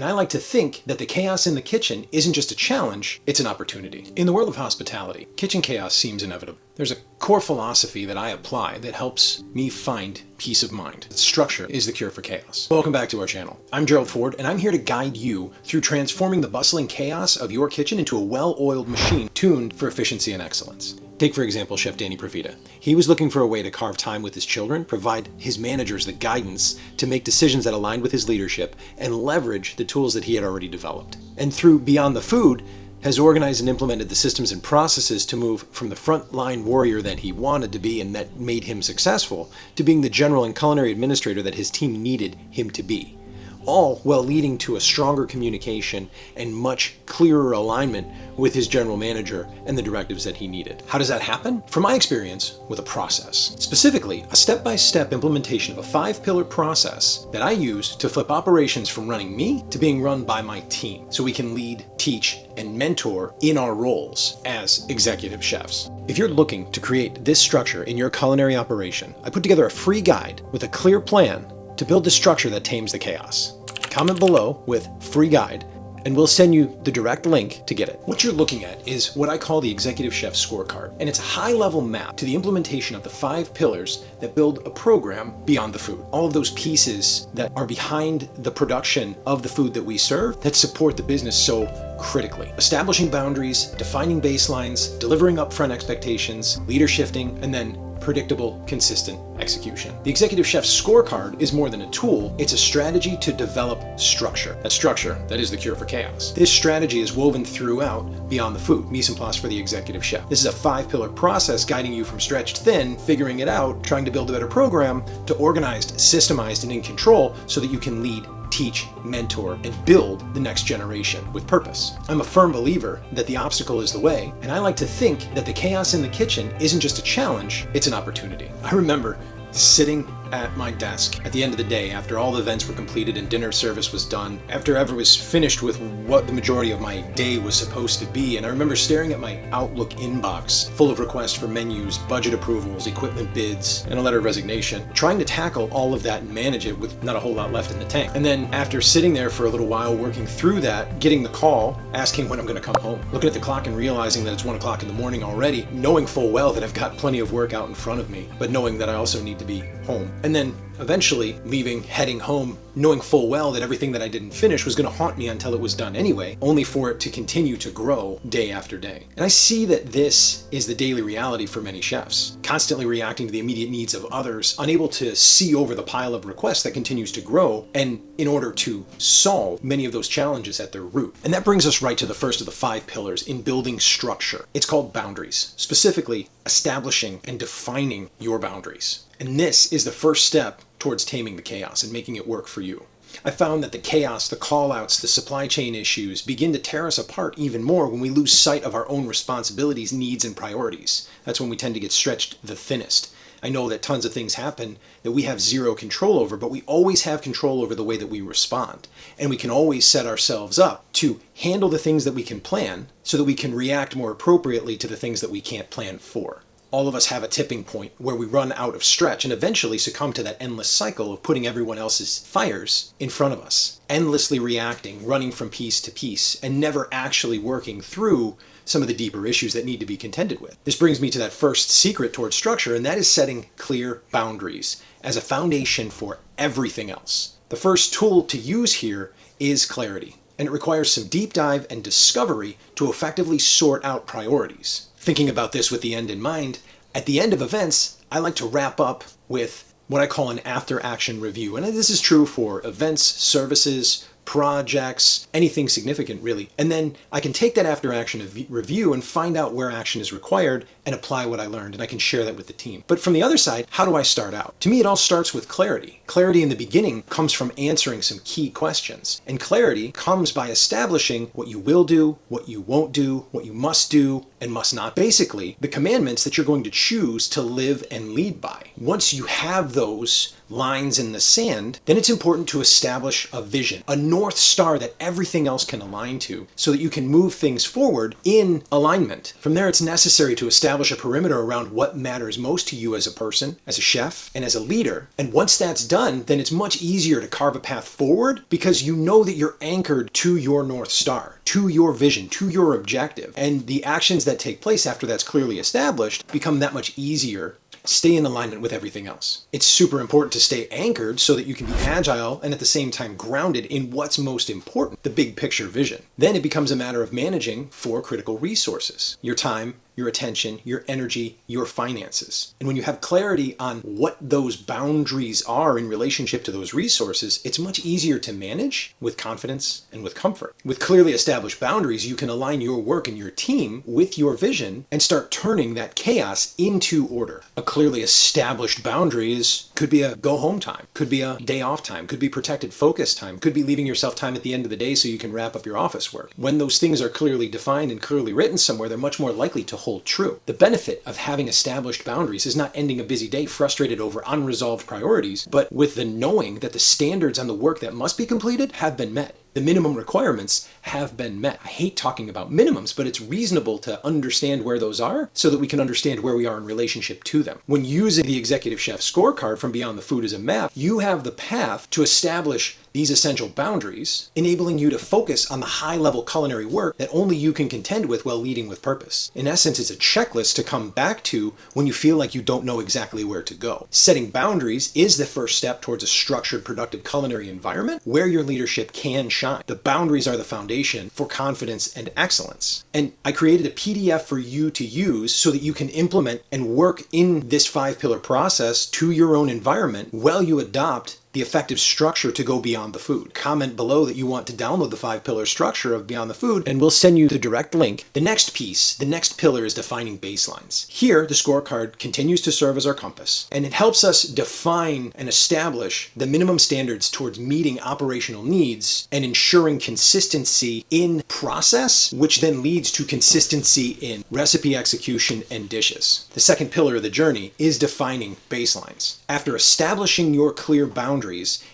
And I like to think that the chaos in the kitchen isn't just a challenge, it's an opportunity. In the world of hospitality, kitchen chaos seems inevitable. There's a core philosophy that I apply that helps me find peace of mind. Structure is the cure for chaos. Welcome back to our channel. I'm Gerald Ford, and I'm here to guide you through transforming the bustling chaos of your kitchen into a well-oiled machine tuned for efficiency and excellence. Take, for example, Chef Danny Profita. He was looking for a way to carve time with his children, provide his managers the guidance to make decisions that aligned with his leadership, and leverage the tools that he had already developed. And through Beyond the Food, has organized and implemented the systems and processes to move from the frontline warrior that he wanted to be and that made him successful to being the general and culinary administrator that his team needed him to be. All while leading to a stronger communication and much clearer alignment with his general manager and the directives that he needed. How does that happen? From my experience, with a process. Specifically, a step-by-step implementation of a 5-pillar process that I use to flip operations from running me to being run by my team, so we can lead, teach, and mentor in our roles as executive chefs. If you're looking to create this structure in your culinary operation, I put together a free guide with a clear plan to build the structure that tames the chaos. Comment below with free guide and we'll send you the direct link to get it. What you're looking at is what I call the Executive Chef Scorecard, and it's a high-level map to the implementation of the 5 pillars that build a program beyond the food. All of those pieces that are behind the production of the food that we serve that support the business so critically. Establishing boundaries, defining baselines, delivering upfront expectations, leader shifting, and then predictable, consistent execution. The Executive Chef Scorecard is more than a tool, it's a strategy to develop structure. That structure, that is the cure for chaos. This strategy is woven throughout Beyond the Food, mise en place for the executive chef. This is a 5-pillar process guiding you from stretched thin, figuring it out, trying to build a better program, to organized, systemized, and in control so that you can lead, teach, mentor, and build the next generation with purpose. I'm a firm believer that the obstacle is the way, and I like to think that the chaos in the kitchen isn't just a challenge, it's an opportunity. I remember sitting at my desk at the end of the day after all the events were completed and dinner service was done, after I was finished with what the majority of my day was supposed to be, and I remember staring at my Outlook inbox full of requests for menus, budget approvals, equipment bids, and a letter of resignation, trying to tackle all of that and manage it with not a whole lot left in the tank. And then after sitting there for a little while working through that, getting the call asking when I'm going to come home, looking at the clock and realizing that it's 1 o'clock in the morning already, knowing full well that I've got plenty of work out in front of me, but knowing that I also need to be home. And then eventually leaving, heading home, knowing full well that everything that I didn't finish was going to haunt me until it was done anyway, only for it to continue to grow day after day. And I see that this is the daily reality for many chefs, constantly reacting to the immediate needs of others, unable to see over the pile of requests that continues to grow, and in order to solve many of those challenges at their root. And that brings us right to the first of the 5 pillars in building structure. It's called boundaries, specifically establishing and defining your boundaries. And this is the first step towards taming the chaos and making it work for you. I found that the chaos, the call-outs, the supply chain issues begin to tear us apart even more when we lose sight of our own responsibilities, needs, and priorities. That's when we tend to get stretched the thinnest. I know that tons of things happen that we have zero control over, but we always have control over the way that we respond. And we can always set ourselves up to handle the things that we can plan so that we can react more appropriately to the things that we can't plan for. All of us have a tipping point where we run out of stretch and eventually succumb to that endless cycle of putting everyone else's fires in front of us, endlessly reacting, running from piece to piece, and never actually working through some of the deeper issues that need to be contended with. This brings me to that first secret towards structure, and that is setting clear boundaries as a foundation for everything else. The first tool to use here is clarity, and it requires some deep dive and discovery to effectively sort out priorities. Thinking about this with the end in mind, at the end of events, I like to wrap up with what I call an after-action review. And this is true for events, services, projects, anything significant really. And then I can take that after-action review and find out where action is required and apply what I learned, and I can share that with the team. But from the other side, how do I start out? To me, it all starts with clarity. Clarity in the beginning comes from answering some key questions. And clarity comes by establishing what you will do, what you won't do, what you must do and must not. Basically, the commandments that you're going to choose to live and lead by. Once you have those lines in the sand, then it's important to establish a vision, a North Star that everything else can align to so that you can move things forward in alignment. From there, it's necessary to establish establish a perimeter around what matters most to you as a person, as a chef, and as a leader. And once that's done, then it's much easier to carve a path forward because you know that you're anchored to your North Star, to your vision, to your objective. And the actions that take place after that's clearly established become that much easier. Stay in alignment with everything else. It's super important to stay anchored so that you can be agile and at the same time grounded in what's most important, the big picture vision. Then it becomes a matter of managing 4 critical resources: your time, your attention, your energy, your finances. And when you have clarity on what those boundaries are in relationship to those resources, it's much easier to manage with confidence and with comfort. With clearly established boundaries, you can align your work and your team with your vision and start turning that chaos into order. A clearly established boundary could be a go home time, could be a day off time, could be protected focus time, could be leaving yourself time at the end of the day so you can wrap up your office work. When those things are clearly defined and clearly written somewhere, they're much more likely to hold true. The benefit of having established boundaries is not ending a busy day frustrated over unresolved priorities, but with the knowing that the standards on the work that must be completed have been met. The minimum requirements have been met. I hate talking about minimums, but it's reasonable to understand where those are so that we can understand where we are in relationship to them. When using the Executive Chef Scorecard from Beyond the Food as a map, you have the path to establish these essential boundaries, enabling you to focus on the high-level culinary work that only you can contend with while leading with purpose. In essence, it's a checklist to come back to when you feel like you don't know exactly where to go. Setting boundaries is the first step towards a structured, productive culinary environment where your leadership can shine. The boundaries are the foundation for confidence and excellence. And I created a PDF for you to use so that you can implement and work in this 5-pillar process to your own environment while you adopt the effective structure to go beyond the food. Comment below that you want to download the 5-pillar structure of Beyond the Food, and we'll send you the direct link. The next piece, the next pillar, is defining baselines. Here, the scorecard continues to serve as our compass, and it helps us define and establish the minimum standards towards meeting operational needs and ensuring consistency in process, which then leads to consistency in recipe execution and dishes. The second pillar of the journey is defining baselines. After establishing your clear boundaries,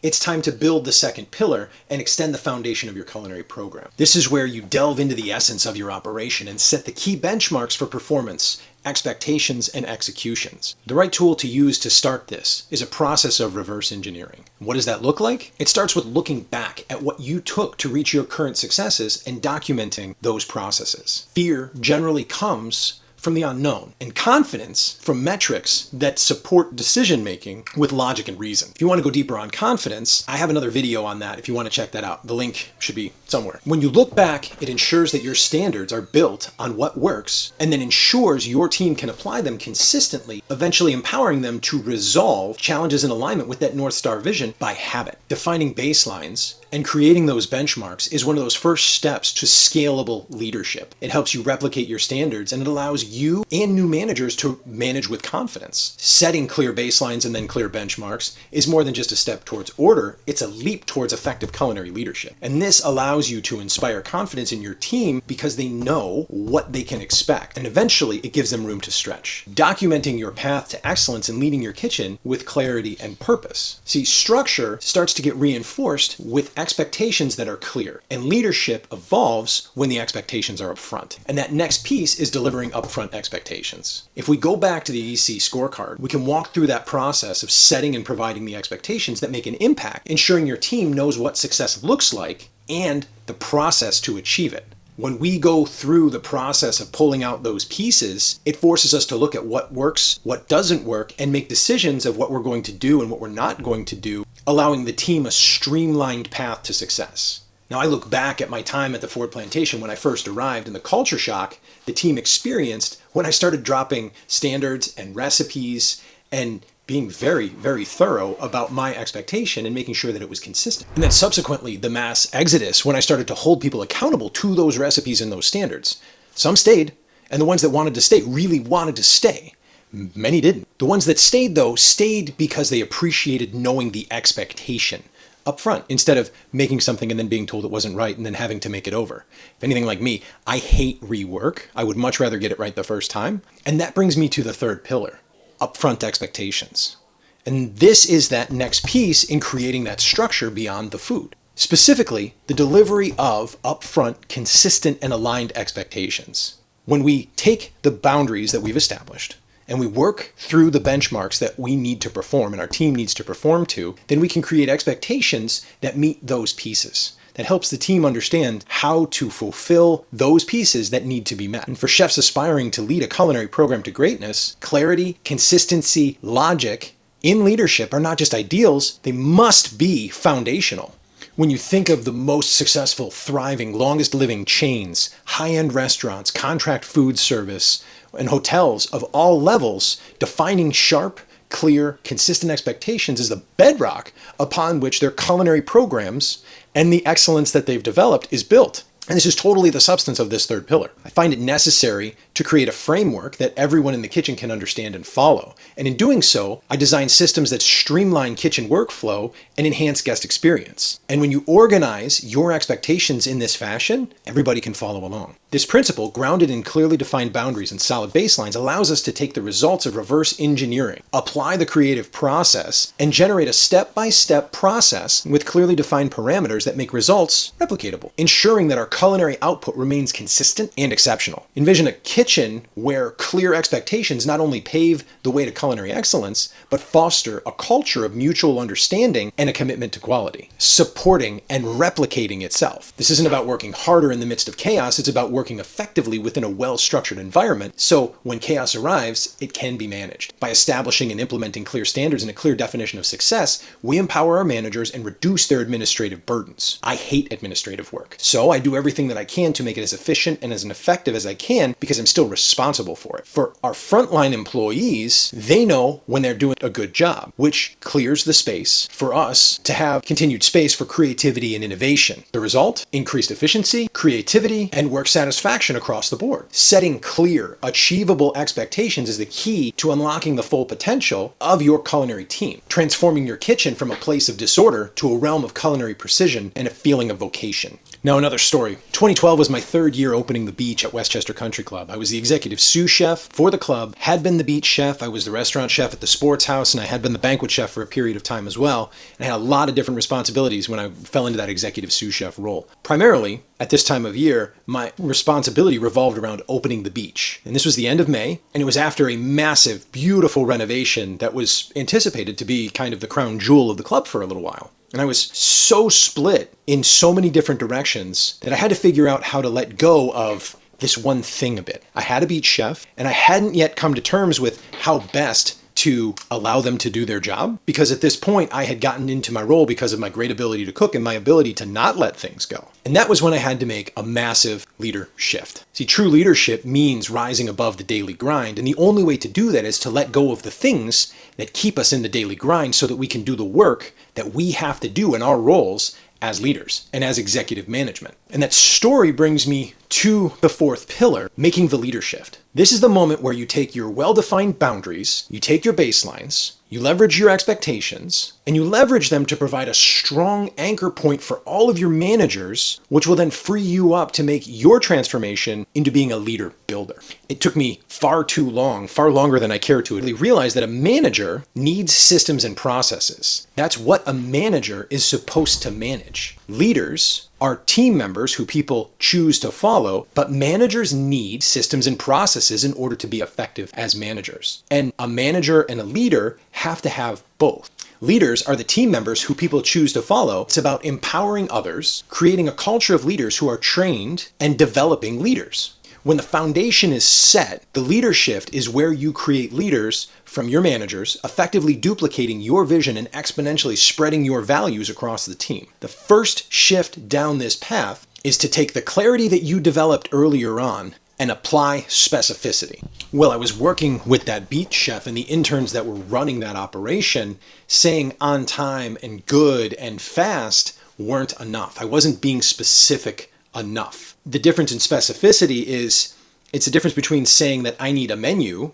it's time to build the second pillar and extend the foundation of your culinary program. This is where you delve into the essence of your operation and set the key benchmarks for performance, expectations, and executions. The right tool to use to start this is a process of reverse engineering. What does that look like? It starts with looking back at what you took to reach your current successes and documenting those processes. Fear generally comes from the unknown, and confidence from metrics that support decision making with logic and reason. If you want to go deeper on confidence, I have another video on that if you want to check that out. The link should be somewhere. When you look back, it ensures that your standards are built on what works and then ensures your team can apply them consistently, eventually empowering them to resolve challenges in alignment with that North Star vision by habit. Defining baselines and creating those benchmarks is one of those first steps to scalable leadership. It helps you replicate your standards, and it allows you and new managers to manage with confidence. Setting clear baselines and then clear benchmarks is more than just a step towards order, it's a leap towards effective culinary leadership. And this allows you to inspire confidence in your team because they know what they can expect, and eventually it gives them room to stretch. Documenting your path to excellence and leading your kitchen with clarity and purpose. See, structure starts to get reinforced with expectations that are clear, and leadership evolves when the expectations are upfront. And that next piece is delivering upfront expectations. If we go back to the EC scorecard, we can walk through that process of setting and providing the expectations that make an impact, ensuring your team knows what success looks like and the process to achieve it. When we go through the process of pulling out those pieces, it forces us to look at what works, what doesn't work, and make decisions of what we're going to do and what we're not going to do, allowing the team a streamlined path to success. Now, I look back at my time at the Ford Plantation when I first arrived and the culture shock the team experienced when I started dropping standards and recipes and being very, very thorough about my expectation and making sure that it was consistent. And then subsequently, the mass exodus when I started to hold people accountable to those recipes and those standards. Some stayed, and the ones that wanted to stay really wanted to stay. Many didn't. The ones that stayed, though, stayed because they appreciated knowing the expectation up front instead of making something and then being told it wasn't right and then having to make it over. If anything like me, I hate rework. I would much rather get it right the first time. And that brings me to the third pillar. Upfront expectations. And this is that next piece in creating that structure beyond the food. Specifically, the delivery of upfront, consistent, and aligned expectations. When we take the boundaries that we've established and we work through the benchmarks that we need to perform and our team needs to perform to, then we can create expectations that meet those pieces. That helps the team understand how to fulfill those pieces that need to be met. And for chefs aspiring to lead a culinary program to greatness, clarity, consistency, logic in leadership are not just ideals, they must be foundational. When you think of the most successful, thriving, longest living chains, high-end restaurants, contract food service, and hotels of all levels, defining sharp, clear, consistent expectations is the bedrock upon which their culinary programs and the excellence that they've developed is built. And this is totally the substance of this third pillar. I find it necessary to create a framework that everyone in the kitchen can understand and follow. And in doing so, I design systems that streamline kitchen workflow and enhance guest experience. And when you organize your expectations in this fashion, everybody can follow along. This principle, grounded in clearly defined boundaries and solid baselines, allows us to take the results of reverse engineering, apply the creative process, and generate a step-by-step process with clearly defined parameters that make results replicatable, ensuring that our culinary output remains consistent and exceptional. Envision a kitchen where clear expectations not only pave the way to culinary excellence, but foster a culture of mutual understanding and a commitment to quality, supporting and replicating itself. This isn't about working harder in the midst of chaos, it's about working effectively within a well-structured environment, so when chaos arrives, it can be managed. By establishing and implementing clear standards and a clear definition of success, we empower our managers and reduce their administrative burdens. I hate administrative work, so I do everything that I can to make it as efficient and as effective as I can because I'm still responsible for it. For our frontline employees, they know when they're doing a good job, which clears the space for us to have continued space for creativity and innovation. The result? Increased efficiency, creativity, and work satisfaction across the board. Setting clear, achievable expectations is the key to unlocking the full potential of your culinary team, transforming your kitchen from a place of disorder to a realm of culinary precision and a feeling of vocation. Now another story. 2012 was my third year opening the beach at Westchester Country Club. I was the executive sous chef for the club, had been the beach chef, I was the restaurant chef at the sports house, and I had been the banquet chef for a period of time as well. And I had a lot of different responsibilities when I fell into that executive sous chef role. Primarily, at this time of year, my responsibility revolved around opening the beach. And this was the end of May, and it was after a massive, beautiful renovation that was anticipated to be kind of the crown jewel of the club for a little while. And I was so split in so many different directions that I had to figure out how to let go of this one thing a bit. I had a beach chef, and I hadn't yet come to terms with how best to allow them to do their job, because at this point I had gotten into my role because of my great ability to cook and my ability to not let things go. And that was when I had to make a massive leader shift. See, true leadership means rising above the daily grind, and the only way to do that is to let go of the things that keep us in the daily grind so that we can do the work that we have to do in our roles as leaders and as executive management. And that story brings me to the fourth pillar, making the leader shift. This is the moment where you take your well-defined boundaries, you take your baselines, you leverage your expectations, and you leverage them to provide a strong anchor point for all of your managers, which will then free you up to make your transformation into being a leader builder. It took me far too long, far longer than I care to really realize that a manager needs systems and processes. That's what a manager is supposed to manage. Leaders are team members who people choose to follow, but managers need systems and processes in order to be effective as managers. And a manager and a leader have to have both. Leaders are the team members who people choose to follow. It's about empowering others, creating a culture of leaders who are trained, and developing leaders. When the foundation is set, the leader shift is where you create leaders from your managers, effectively duplicating your vision and exponentially spreading your values across the team. The first shift down this path is to take the clarity that you developed earlier on and apply specificity. Well, I was working with that beach chef and the interns that were running that operation, saying on time and good and fast weren't enough. I wasn't being specific enough. The difference in specificity is it's the difference between saying that I need a menu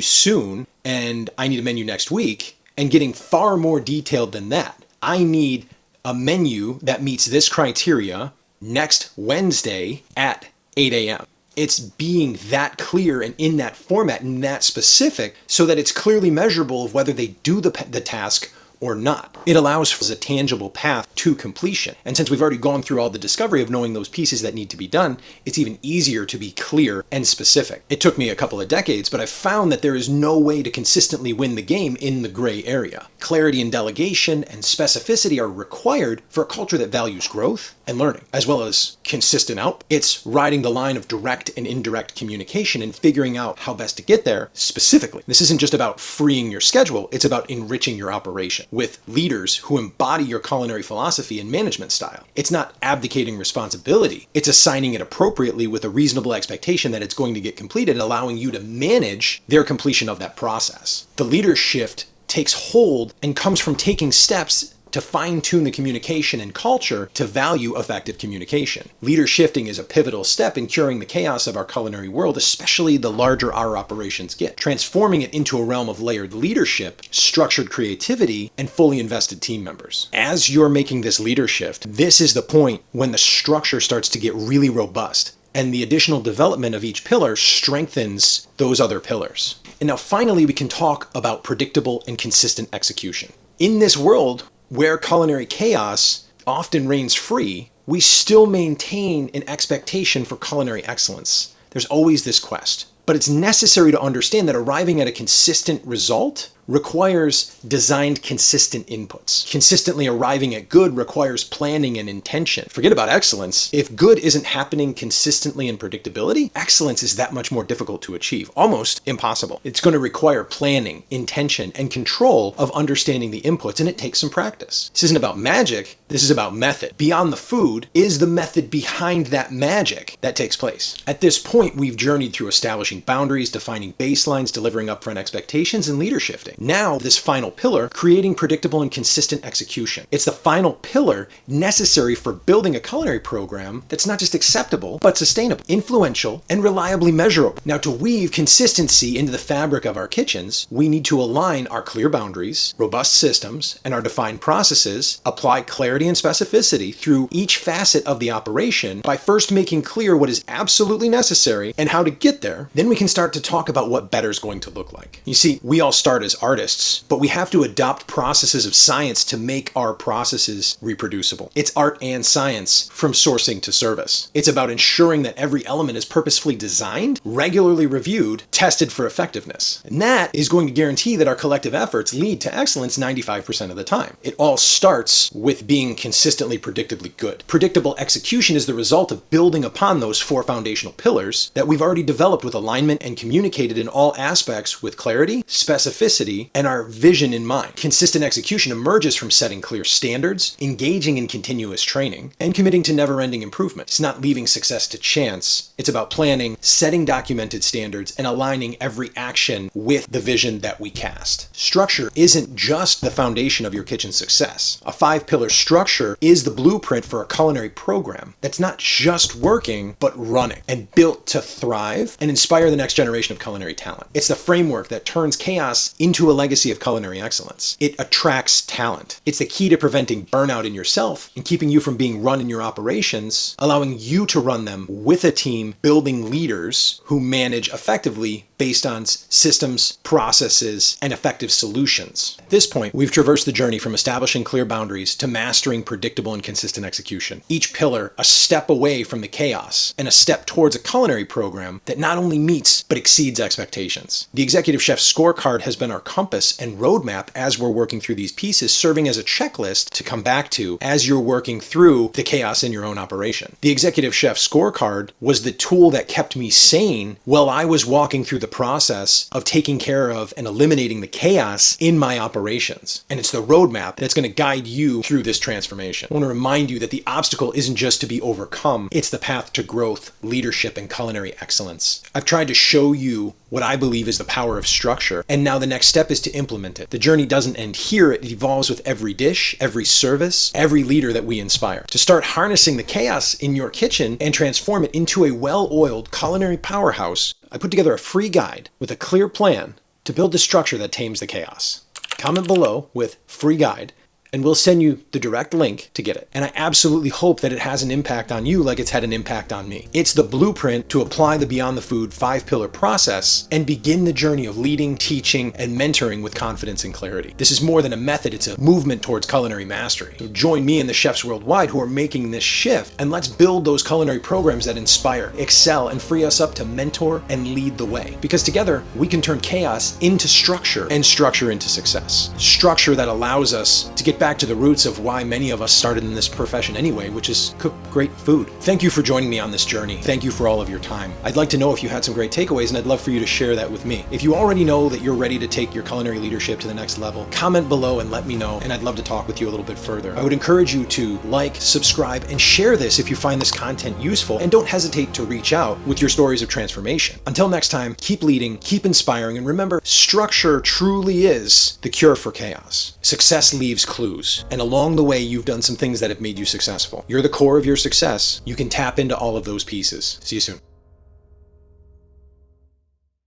soon, and I need a menu next week, and getting far more detailed than that. I need a menu that meets this criteria next Wednesday at 8 a.m. It's being that clear and in that format and that specific so that it's clearly measurable of whether they do the task or not. It allows for a tangible path to completion. And since we've already gone through all the discovery of knowing those pieces that need to be done, it's even easier to be clear and specific. It took me a couple of decades, but I found that there is no way to consistently win the game in the gray area. Clarity and delegation and specificity are required for a culture that values growth and learning, as well as consistent output. It's riding the line of direct and indirect communication and figuring out how best to get there specifically. This isn't just about freeing your schedule, it's about enriching your operation with leaders who embody your culinary philosophy and management style. It's not abdicating responsibility, it's assigning it appropriately with a reasonable expectation that it's going to get completed, allowing you to manage their completion of that process. The leader shift takes hold and comes from taking steps to fine-tune the communication and culture to value effective communication. Leader shifting is a pivotal step in curing the chaos of our culinary world, especially the larger our operations get, transforming it into a realm of layered leadership, structured creativity, and fully invested team members. As you're making this leader shift, this is the point when the structure starts to get really robust, and the additional development of each pillar strengthens those other pillars. And now finally, we can talk about predictable and consistent execution. In this world, where culinary chaos often reigns free, we still maintain an expectation for culinary excellence. There's always this quest. But it's necessary to understand that arriving at a consistent result requires designed consistent inputs. Consistently arriving at good requires planning and intention. Forget about excellence. If good isn't happening consistently in predictability, excellence is that much more difficult to achieve, almost impossible. It's going to require planning, intention, and control of understanding the inputs, and it takes some practice. This isn't about magic, this is about method. Beyond the food is the method behind that magic that takes place. At this point, we've journeyed through establishing boundaries, defining baselines, delivering upfront expectations, and leader shifting. Now, this final pillar, creating predictable and consistent execution. It's the final pillar necessary for building a culinary program that's not just acceptable, but sustainable, influential, and reliably measurable. Now, to weave consistency into the fabric of our kitchens, we need to align our clear boundaries, robust systems, and our defined processes, apply clarity and specificity through each facet of the operation by first making clear what is absolutely necessary and how to get there. Then we can start to talk about what better is going to look like. You see, we all start as artists, but we have to adopt processes of science to make our processes reproducible. It's art and science from sourcing to service. It's about ensuring that every element is purposefully designed, regularly reviewed, tested for effectiveness. And that is going to guarantee that our collective efforts lead to excellence 95% of the time. It all starts with being consistently predictably good. Predictable execution is the result of building upon those four foundational pillars that we've already developed with alignment and communicated in all aspects with clarity, specificity, and our vision in mind. Consistent execution emerges from setting clear standards, engaging in continuous training, and committing to never-ending improvement. It's not leaving success to chance. It's about planning, setting documented standards, and aligning every action with the vision that we cast. Structure isn't just the foundation of your kitchen success. A 5-pillar structure is the blueprint for a culinary program that's not just working, but running, and built to thrive and inspire the next generation of culinary talent. It's the framework that turns chaos into a legacy of culinary excellence. It attracts talent. It's the key to preventing burnout in yourself and keeping you from being run in your operations, allowing you to run them with a team, building leaders who manage effectively based on systems, processes, and effective solutions. At this point, we've traversed the journey from establishing clear boundaries to mastering predictable and consistent execution. Each pillar a step away from the chaos and a step towards a culinary program that not only meets but exceeds expectations. The Executive Chef Scorecard has been our compass and roadmap as we're working through these pieces, serving as a checklist to come back to as you're working through the chaos in your own operation. The Executive Chef Scorecard was the tool that kept me sane while I was walking through the process of taking care of and eliminating the chaos in my operations. And it's the roadmap that's going to guide you through this transformation. I want to remind you that the obstacle isn't just to be overcome, it's the path to growth, leadership, and culinary excellence. I've tried to show you what I believe is the power of structure, and now the next step is to implement it. The journey doesn't end here, it evolves with every dish, every service, every leader that we inspire. To start harnessing the chaos in your kitchen and transform it into a well-oiled culinary powerhouse, I put together a free guide with a clear plan to build the structure that tames the chaos. Comment below with free guide, and we'll send you the direct link to get it. And I absolutely hope that it has an impact on you like it's had an impact on me. It's the blueprint to apply the Beyond the Food 5-pillar process and begin the journey of leading, teaching, and mentoring with confidence and clarity. This is more than a method, it's a movement towards culinary mastery. So join me and the chefs worldwide who are making this shift, and let's build those culinary programs that inspire, excel, and free us up to mentor and lead the way. Because together, we can turn chaos into structure and structure into success. Structure that allows us to get back to the roots of why many of us started in this profession anyway, which is cook great food. Thank you for joining me on this journey. Thank you for all of your time. I'd like to know if you had some great takeaways, and I'd love for you to share that with me. If you already know that you're ready to take your culinary leadership to the next level, comment below and let me know, and I'd love to talk with you a little bit further. I would encourage you to like, subscribe, and share this if you find this content useful, and don't hesitate to reach out with your stories of transformation. Until next time, keep leading, keep inspiring, and remember, structure truly is the cure for chaos. Success leaves clues, and along the way, you've done some things that have made you successful. You're the core of your success. You can tap into all of those pieces. See you soon.